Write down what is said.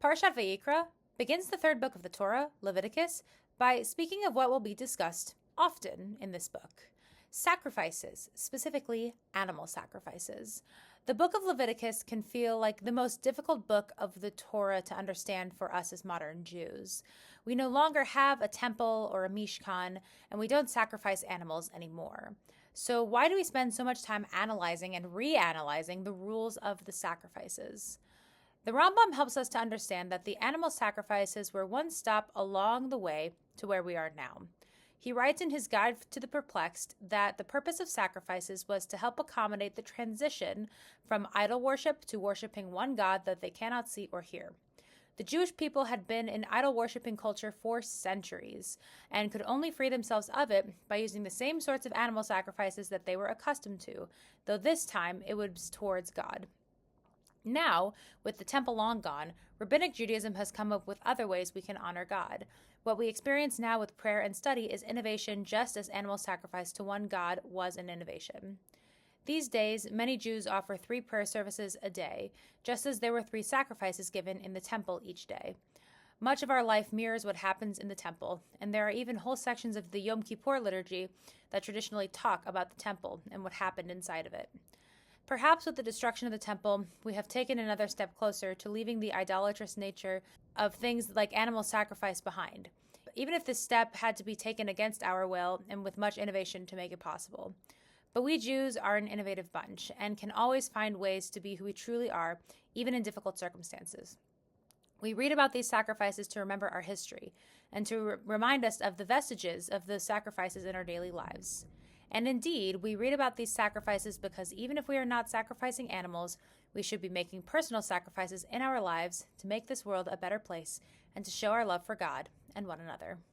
Parashat Vayikra begins the third book of the Torah, Leviticus, by speaking of what will be discussed often in this book: sacrifices, specifically animal sacrifices. The book of Leviticus can feel like the most difficult book of the Torah to understand for us as modern Jews. We no longer have a temple or a Mishkan, and we don't sacrifice animals anymore. So why do we spend so much time analyzing and reanalyzing the rules of the sacrifices? The Rambam helps us to understand that the animal sacrifices were one stop along the way to where we are now. He writes in his guide to the Perplexed that the purpose of sacrifices was to help accommodate the transition from idol worship to worshiping one God that they cannot see or hear. The Jewish people had been in idol worshiping culture for centuries and could only free themselves of it by using the same sorts of animal sacrifices that they were accustomed to, though this time it was towards God. Now, with the temple long gone, rabbinic Judaism has come up with other ways we can honor God. What we experience now with prayer and study is innovation, just as animal sacrifice to one God was an innovation. These days, many Jews offer 3 prayer services a day, just as there were 3 sacrifices given in the temple each day. Much of our life mirrors what happens in the temple, and there are even whole sections of the Yom Kippur liturgy that traditionally talk about the temple and what happened inside of it. Perhaps with the destruction of the temple, we have taken another step closer to leaving the idolatrous nature of things like animal sacrifice behind, even if this step had to be taken against our will and with much innovation to make it possible. But we Jews are an innovative bunch and can always find ways to be who we truly are, even in difficult circumstances. We read about these sacrifices to remember our history and to remind us of the vestiges of the sacrifices in our daily lives. And indeed, we read about these sacrifices because even if we are not sacrificing animals, we should be making personal sacrifices in our lives to make this world a better place and to show our love for God and one another.